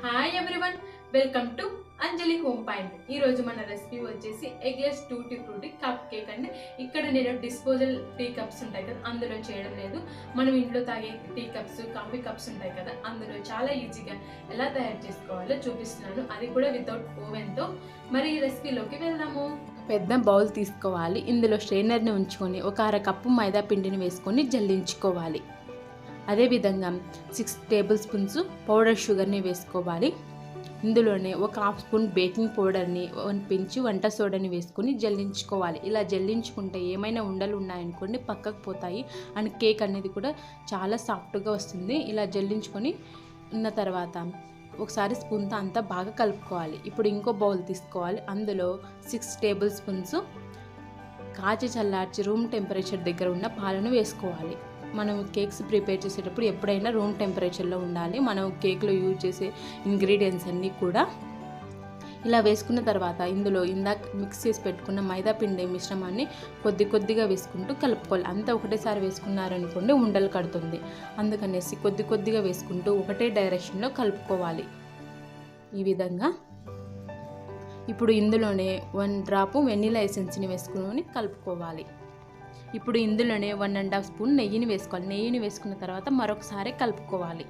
Hi everyone, welcome to Anjali home point. ఈ రోజు మన రెసిపీ వచ్చేసి eggless tutti frutti cup cake అండి. ఇక్కడ నేను డిస్పోజల్ టీ కప్స్ ఉంటాయి కదా, అందులో చేయడం లేదు. మనం ఇంట్లో తాగే టీ కప్స్, కాఫీ కప్స్ ఉంటాయి కదా, అందులో చాలా ఈజీగా ఎలా తయారు చేసుకోవాలో చూపిస్తున్నాను, అది కూడా వితౌట్ ఓవెన్తో. మరి ఈ రెసిపీలోకి వెళ్దాము. పెద్ద బౌల్ తీసుకోవాలి. ఇందులో స్ట్రైనర్ని ఉంచుకొని ఒక అరకప్పు మైదా పిండిని వేసుకొని జల్లించుకోవాలి. అదేవిధంగా 6 టేబుల్ స్పూన్స్ పౌడర్ షుగర్ని వేసుకోవాలి. ఇందులోనే ఒక హాఫ్ స్పూన్ బేకింగ్ పౌడర్ని, 1 పించ్ వంట సోడాని వేసుకొని జల్లించుకోవాలి. ఇలా జల్లించుకుంటే ఏమైనా ఉండలు ఉన్నాయనుకోండి పక్కకు పోతాయి అండ్ కేక్ అనేది కూడా చాలా సాఫ్ట్గా వస్తుంది. ఇలా జల్లించుకొని ఉన్న తర్వాత ఒకసారి స్పూన్తో అంతా బాగా కలుపుకోవాలి. ఇప్పుడు ఇంకో బౌల్ తీసుకోవాలి. అందులో 6 టేబుల్ స్పూన్స్ కాచి చల్లార్చి రూమ్ టెంపరేచర్ దగ్గర ఉన్న పాలను వేసుకోవాలి. మనం కేక్స్ ప్రిపేర్ చేసేటప్పుడు ఎప్పుడైనా రూమ్ టెంపరేచర్లో ఉండాలి. మనం కేక్లో యూజ్ చేసే ఇంగ్రీడియంట్స్ అన్నీ కూడా ఇలా వేసుకున్న తర్వాత ఇందులో ఇందాక మిక్స్ చేసి పెట్టుకున్న మైదా పిండి మిశ్రమాన్ని కొద్దిగా వేసుకుంటూ కలుపుకోవాలి. అంతా ఒకటేసారి వేసుకున్నారనుకోండి ఉండలు కడుతుంది. అందుకనేసి కొద్దిగా వేసుకుంటూ ఒకటే డైరెక్షన్లో కలుపుకోవాలి. ఈ విధంగా ఇప్పుడు ఇందులోనే 1 డ్రాపు వెనిలా ఎసెన్స్ని వేసుకుని కలుపుకోవాలి. ఇప్పుడు ఇందులోనే 1.5 స్పూన్ నెయ్యిని వేసుకోవాలి. నెయ్యిని వేసుకున్న తర్వాత మరొకసారి కలుపుకోవాలి.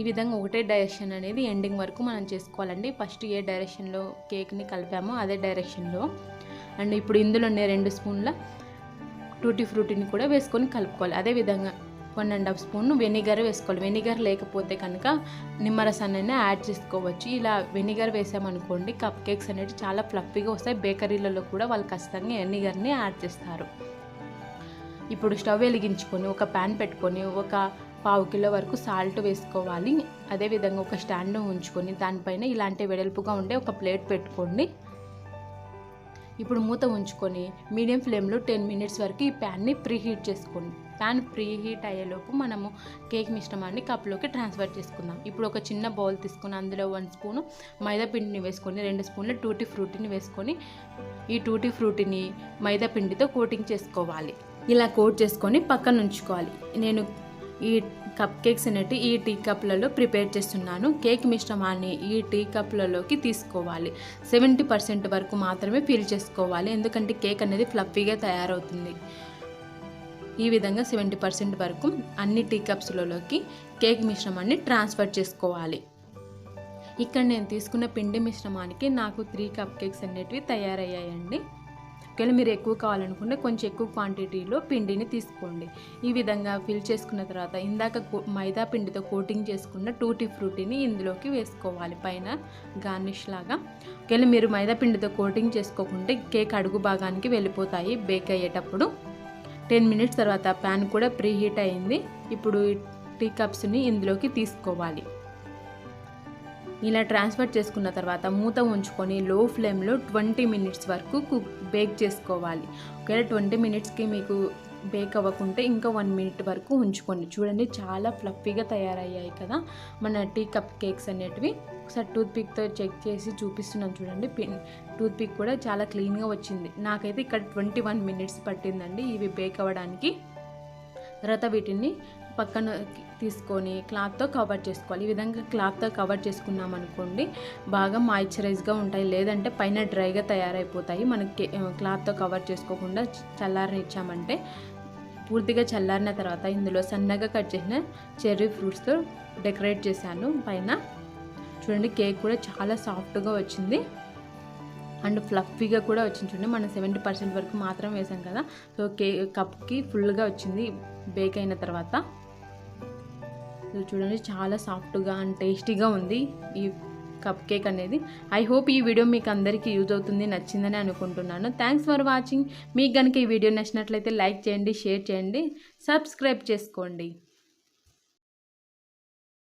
ఈ విధంగా ఒకటే డైరెక్షన్ అనేది ఎండింగ్ వరకు మనం చేసుకోవాలండి. ఫస్ట్ ఏ డైరెక్షన్లో కేక్ని కలిపామో అదే డైరెక్షన్లో. అండ్ ఇప్పుడు ఇందులోనే 2 స్పూన్ల టూటీ ఫ్రూటీని కూడా వేసుకొని కలుపుకోవాలి. అదేవిధంగా 1.5 స్పూన్ వెనిగర్ వేసుకోవాలి. వెనిగర్ లేకపోతే కనుక నిమ్మరసాన్ని యాడ్ చేసుకోవచ్చు. ఇలా వెనిగర్ వేసామనుకోండి కప్ కేక్స్ అనేవి చాలా ఫ్లఫీగా వస్తాయి. బేకరీలలో కూడా వాళ్ళు ఖచ్చితంగా వెనిగర్ని యాడ్ చేస్తారు. ఇప్పుడు స్టవ్ వెలిగించుకొని ఒక ప్యాన్ పెట్టుకొని ఒక 1/2 కిలో వరకు సాల్ట్ వేసుకోవాలి. అదేవిధంగా ఒక స్టాండ్ ఉంచుకొని దానిపైన ఇలాంటి వెడల్పుగా ఉండే ఒక ప్లేట్ పెట్టుకోండి. ఇప్పుడు మూత ఉంచుకొని మీడియం ఫ్లేమ్లో 10 మినిట్స్ వరకు ఈ ప్యాన్ని ప్రీహీట్ చేసుకోండి. ప్యాన్ ప్రీహీట్ అయ్యేలోపు మనము కేక్ మిశ్రమాన్ని కప్లోకి ట్రాన్స్ఫర్ చేసుకుందాం. ఇప్పుడు ఒక చిన్న బౌల్ తీసుకొని అందులో 1 స్పూను మైదా పిండిని వేసుకొని 2 స్పూన్ల టూటీ ఫ్రూటీని వేసుకొని ఈ టూటీ ఫ్రూటీని మైదా పిండితో కోటింగ్ చేసుకోవాలి. ఇలా కోట్ చేసుకొని పక్కన ఉంచుకోవాలి. నేను ఈ కప్ కేక్స్ అనేవి ఈ టీ కప్లలో ప్రిపేర్ చేస్తున్నాను. కేక్ మిశ్రమాన్ని ఈ టీ కప్లలోకి తీసుకోవాలి. 70% వరకు మాత్రమే ఫిల్ చేసుకోవాలి, ఎందుకంటే కేక్ అనేది ఫ్లఫీగా తయారవుతుంది. ఈ విధంగా 70% వరకు అన్ని టీ కప్స్లలోకి కేక్ మిశ్రమాన్ని ట్రాన్స్ఫర్ చేసుకోవాలి. ఇక్కడ నేను తీసుకున్న పిండి మిశ్రమానికి నాకు 3 కప్ కేక్స్ అనేటివి తయారయ్యాయండి. ఒకవేళ మీరు ఎక్కువ కావాలనుకుంటే కొంచెం ఎక్కువ క్వాంటిటీలో పిండిని తీసుకోండి. ఈ విధంగా ఫిల్ చేసుకున్న తర్వాత ఇందాక మైదా పిండితో కోటింగ్ చేసుకున్న టూటీ ఫ్రూటీని ఇందులోకి వేసుకోవాలి పైన గార్నిష్ లాగా. ఒకవేళ మీరు మైదా పిండితో కోటింగ్ చేసుకోకుంటే కేక్ అడుగు భాగానికి వెళ్ళిపోతాయి బేక్ అయ్యేటప్పుడు. 10 మినిట్స్ తర్వాత ప్యాన్ కూడా ప్రీహీట్ అయింది. ఇప్పుడు టీ కప్స్ని ఇందులోకి తీసుకోవాలి. ఇలా ట్రాన్స్ఫర్ చేసుకున్న తర్వాత మూత ఉంచుకొని లో ఫ్లేమ్లో 20 మినిట్స్ వరకు బేక్ చేసుకోవాలి. ఒకవేళ 20 మినిట్స్కి మీకు బేక్ అవ్వకుంటే ఇంకా 1 మినిట్ వరకు ఉంచుకోండి. చూడండి చాలా ఫ్లఫీగా తయారయ్యాయి కదా మన టీ కప్ కేక్స్ అనేటివి. ఒకసారి టూత్పిక్తో చెక్ చేసి చూపిస్తున్నాను చూడండి. టూత్పిక్ కూడా చాలా క్లీన్గా వచ్చింది. నాకైతే ఇక్కడ 21 మినిట్స్ పట్టిందండి ఇవి బేక్ అవ్వడానికి. తర్వాత వీటిని పక్కన తీసుకొని క్లాత్తో కవర్ చేసుకోవాలి. ఈ విధంగా క్లాత్తో కవర్ చేసుకున్నాం అనుకోండి బాగా మాయిశ్చరైజ్గా ఉంటాయి, లేదంటే పైన డ్రైగా తయారైపోతాయి. మనకి క్లాత్తో కవర్ చేసుకోకుండా చల్లారనిచ్చామంటే. పూర్తిగా చల్లారిన తర్వాత ఇందులో సన్నగా కట్ చేసిన చెర్రీ ఫ్రూట్స్తో డెకరేట్ చేశాను పైన. చూడండి కేక్ కూడా చాలా సాఫ్ట్గా వచ్చింది అండ్ ఫ్లఫీగా కూడా వచ్చింది. చూడండి మనం 70% వరకు మాత్రం వేసాం కదా, సో కప్కి ఫుల్గా వచ్చింది బేక్ అయిన తర్వాత. చూడండి చాలా సాఫ్ట్గా అండ్ టేస్టీగా ఉంది ఈ కప్ కేక్ అనేది. ఐ హోప్ ఈ వీడియో మీకు అందరికీ యూజ్ అవుతుంది, నచ్చిందని అనుకుంటున్నాను. Thanks for watching. మీకు కనుక ఈ వీడియో నచ్చినట్లయితే లైక్ చేయండి, షేర్ చేయండి, సబ్స్క్రైబ్ చేసుకోండి.